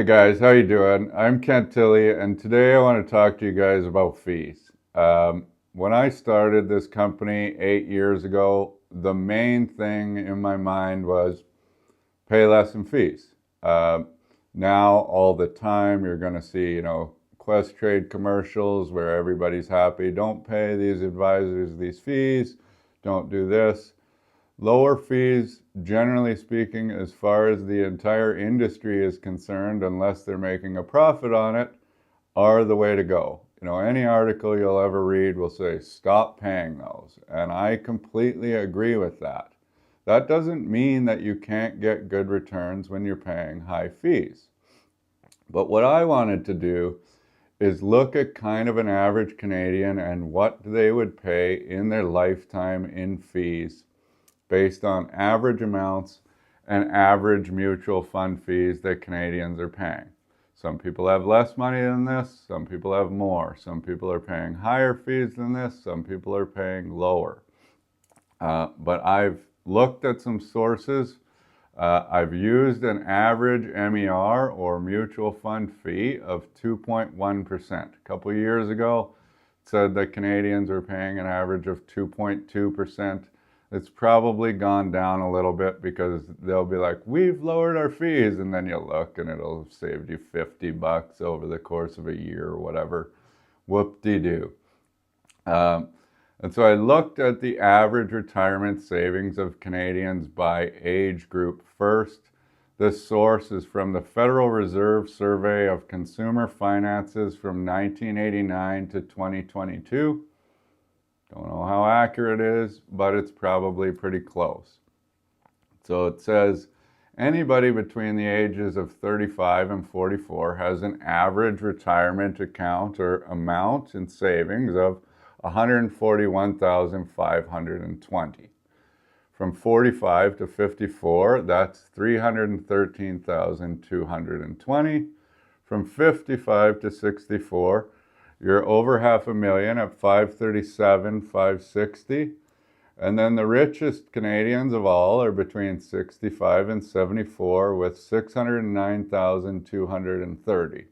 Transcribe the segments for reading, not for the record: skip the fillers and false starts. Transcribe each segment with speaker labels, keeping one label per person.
Speaker 1: guys, how you doing? I'm Kent Tilley, and today I want to talk to you guys about fees. When I started this company 8 years ago, the main thing in my mind was pay less in fees. Now, all the time, you're going to see, Quest Trade commercials where everybody's happy. Don't pay these advisors these fees. Don't do this. Lower fees, generally speaking, as far as the entire industry is concerned, unless they're making a profit on it, are the way to go. Any article you'll ever read will say, stop paying those. And I completely agree with that. That doesn't mean that you can't get good returns when you're paying high fees. But what I wanted to do is look at kind of an average Canadian and what they would pay in their lifetime in fees based on average amounts and average mutual fund fees that Canadians are paying. Some people have less money than this, some people have more. Some people are paying higher fees than this, some people are paying lower. But I've looked at some sources. I've used an average MER or mutual fund fee of 2.1%. A couple of years ago, it said that Canadians are paying an average of 2.2%. It's probably gone down a little bit because they'll be like, we've lowered our fees, and then you'll look and it'll have saved you $50 over the course of a year or whatever. Whoop-de-doo. And so I looked at the average retirement savings of Canadians by age group first. This source is from the Federal Reserve Survey of Consumer Finances from 1989 to 2022. Don't know how accurate it is, but it's probably pretty close. So it says anybody between the ages of 35 and 44 has an average retirement account or amount in savings of $141,520. From 45 to 54, that's $313,220. From 55 to 64, you're over $500,000 at $537,560. And then the richest Canadians of all are between 65 and 74 with $609,230.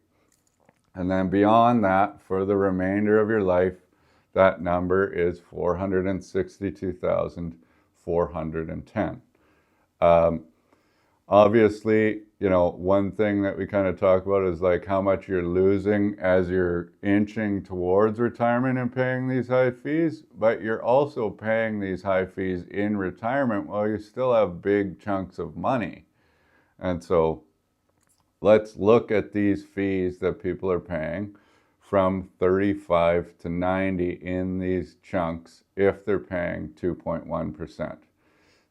Speaker 1: And then beyond that, for the remainder of your life, that number is $462,410. Obviously, one thing that we kind of talk about is like how much you're losing as you're inching towards retirement and paying these high fees, but you're also paying these high fees in retirement while you still have big chunks of money. And so let's look at these fees that people are paying from 35 to 90 in these chunks if they're paying 2.1%.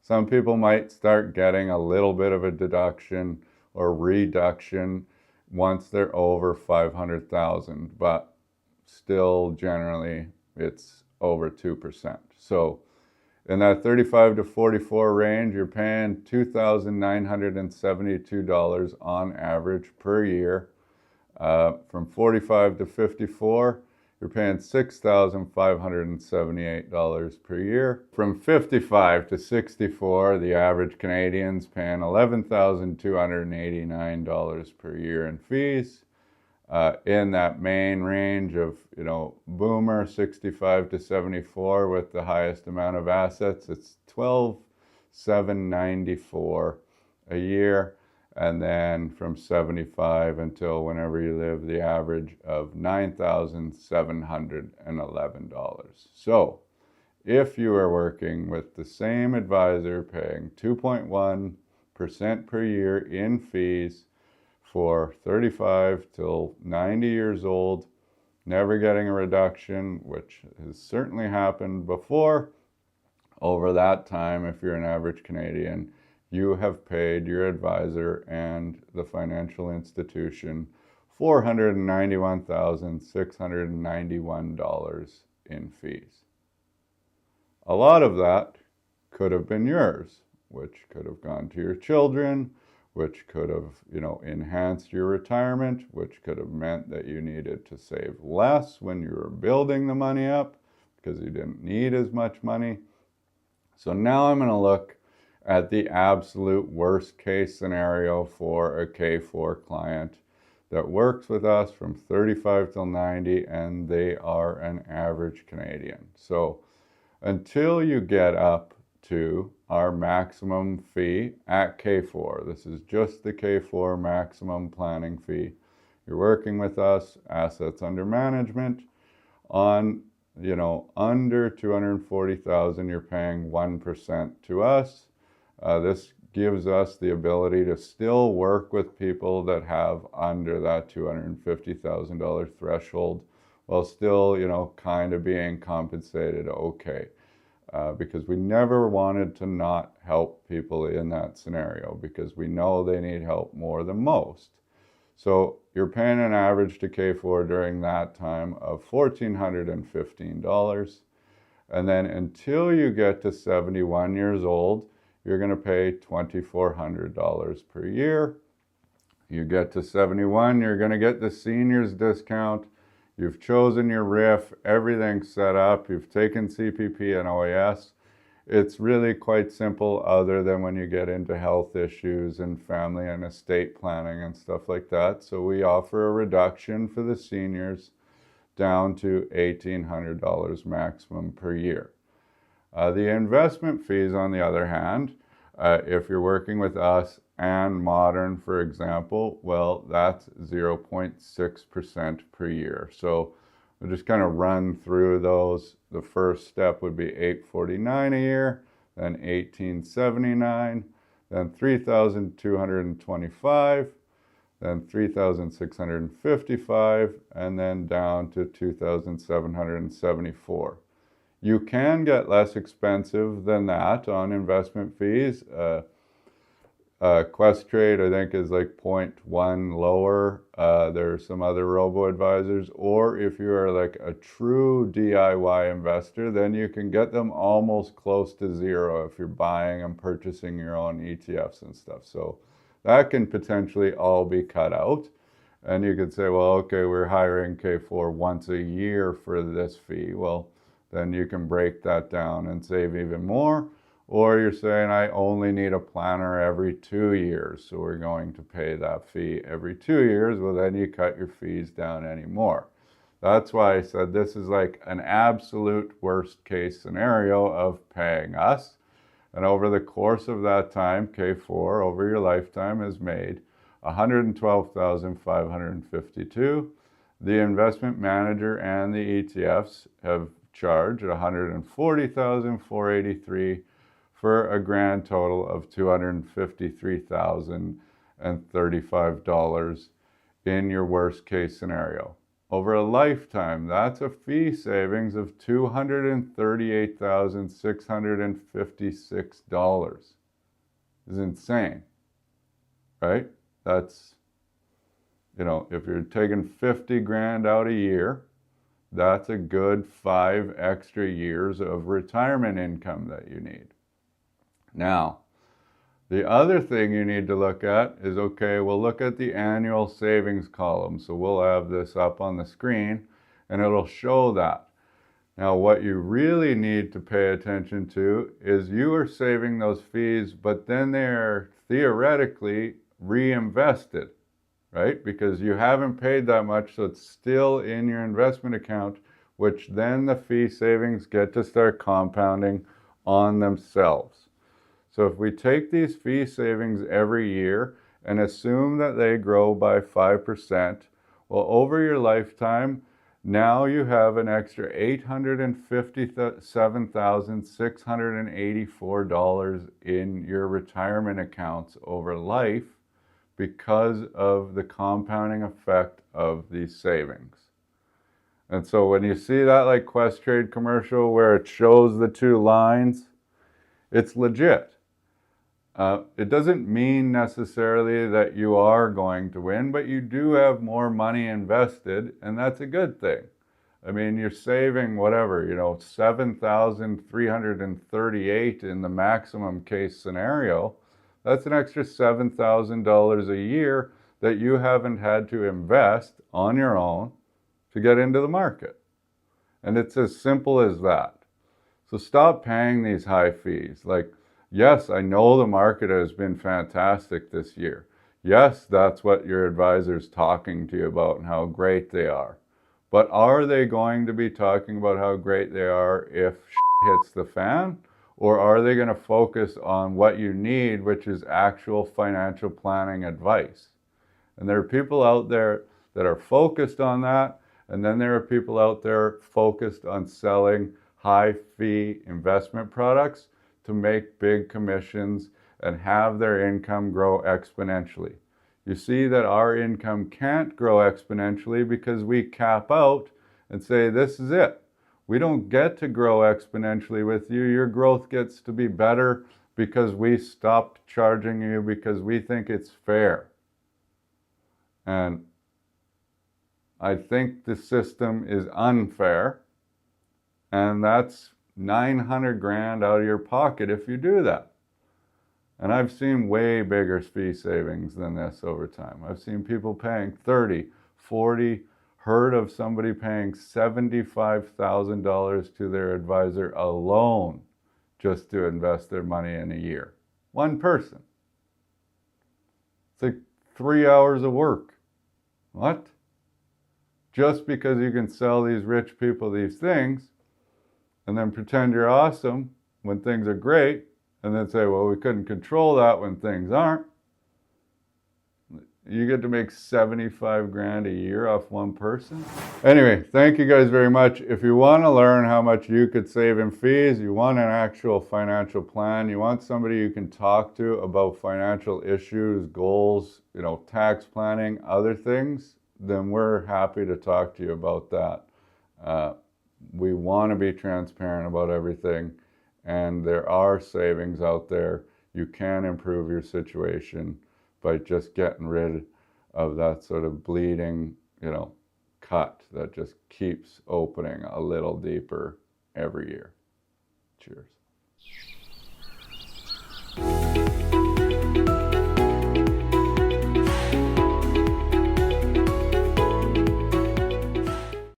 Speaker 1: Some people might start getting a little bit of a deduction or reduction once they're over 500,000, but still generally it's over 2%. So in that 35 to 44 range, you're paying $2,972 on average per year. From 45 to 54, you're paying $6,578 per year. From 55 to 64, the average Canadian's paying $11,289 per year in fees. In that main range of, boomer 65 to 74 with the highest amount of assets, it's $12,794 a year. And then from 75 until whenever you live, the average of $9,711. So if you are working with the same advisor paying 2.1% per year in fees for 35 till 90 years old, never getting a reduction, which has certainly happened before, over that time, if you're an average Canadian, you have paid your advisor and the financial institution $491,691 in fees. A lot of that could have been yours, which could have gone to your children, which could have, enhanced your retirement, which could have meant that you needed to save less when you were building the money up because you didn't need as much money. So now I'm going to look at the absolute worst case scenario for a K4 client that works with us from 35 till 90, and they are an average Canadian. So until you get up to our maximum fee at K4, this is just the K4 maximum planning fee. You're working with us, assets under management, on, under 240,000, you're paying 1% to us. This gives us the ability to still work with people that have under that $250,000 threshold while still, kind of being compensated okay. Because we never wanted to not help people in that scenario because we know they need help more than most. So you're paying an average to K4 during that time of $1,415. And then until you get to 71 years old, you're going to pay $2,400 per year. You get to 71, you're going to get the seniors discount. You've chosen your RIF, everything's set up, you've taken CPP and OAS. It's really quite simple other than when you get into health issues and family and estate planning and stuff like that. So we offer a reduction for the seniors down to $1,800 maximum per year. The investment fees, on the other hand, if you're working with us and Modern, for example, well, that's 0.6% per year. So we'll just kind of run through those. The first step would be $849 a year, then $1,879, then $3,225, then $3,655, and then down to $2,774. You can get less expensive than that on investment fees. Questrade, I think, is like 0.1 lower. There are some other robo-advisors. Or if you are like a true DIY investor, then you can get them almost close to zero if you're buying and purchasing your own ETFs and stuff. So that can potentially all be cut out. And you could say, well, okay, we're hiring K4 once a year for this fee. Well, then you can break that down and save even more. Or you're saying, I only need a planner every 2 years, so we're going to pay that fee every 2 years. Well, then you cut your fees down anymore. That's why I said this is like an absolute worst case scenario of paying us. And over the course of that time, K4 over your lifetime has made $112,552. The investment manager and the ETFs have charged $140,483 for a grand total of $253,035 in your worst case scenario. Over a lifetime, that's a fee savings of $238,656. It's insane, right? That's, if you're taking 50 grand out a year, that's a good 5 extra years of retirement income that you need. Now, the other thing you need to look at is, okay, we'll look at the annual savings column. So we'll have this up on the screen and it'll show that. Now, what you really need to pay attention to is you are saving those fees, but then they're theoretically reinvested, right? Because you haven't paid that much, so it's still in your investment account, which then the fee savings get to start compounding on themselves. So if we take these fee savings every year and assume that they grow by 5%, well, over your lifetime, now you have an extra $857,684 in your retirement accounts over life because of the compounding effect of these savings. And so when you see that like Questrade commercial where it shows the two lines, it's legit. It doesn't mean necessarily that you are going to win, but you do have more money invested, and that's a good thing. I mean, you're saving whatever, $7,338 in the maximum case scenario. That's an extra $7,000 a year that you haven't had to invest on your own to get into the market. And it's as simple as that. So stop paying these high fees. Like, yes, I know the market has been fantastic this year. Yes, that's what your advisor's talking to you about and how great they are. But are they going to be talking about how great they are if shit hits the fan? Or are they going to focus on what you need, which is actual financial planning advice? And there are people out there that are focused on that. And then there are people out there focused on selling high fee investment products to make big commissions and have their income grow exponentially. You see that our income can't grow exponentially because we cap out and say, this is it. We don't get to grow exponentially with you. Your growth gets to be better because we stopped charging you because we think it's fair. And I think the system is unfair, and that's 900 grand out of your pocket if you do that. And I've seen way bigger fee savings than this over time. I've seen people paying 30, 40, heard of somebody paying $75,000 to their advisor alone just to invest their money in a year. One person. It's like 3 hours of work. What? Just because you can sell these rich people these things and then pretend you're awesome when things are great and then say, well, we couldn't control that when things aren't. You get to make 75 grand a year off one person. Anyway, thank you guys very much. If you want to learn how much you could save in fees, you want an actual financial plan, you want somebody you can talk to about financial issues, goals, tax planning, other things, then we're happy to talk to you about that. We want to be transparent about everything, and there are savings out there. You can improve your situation by just getting rid of that sort of bleeding, cut that just keeps opening a little deeper every year. Cheers.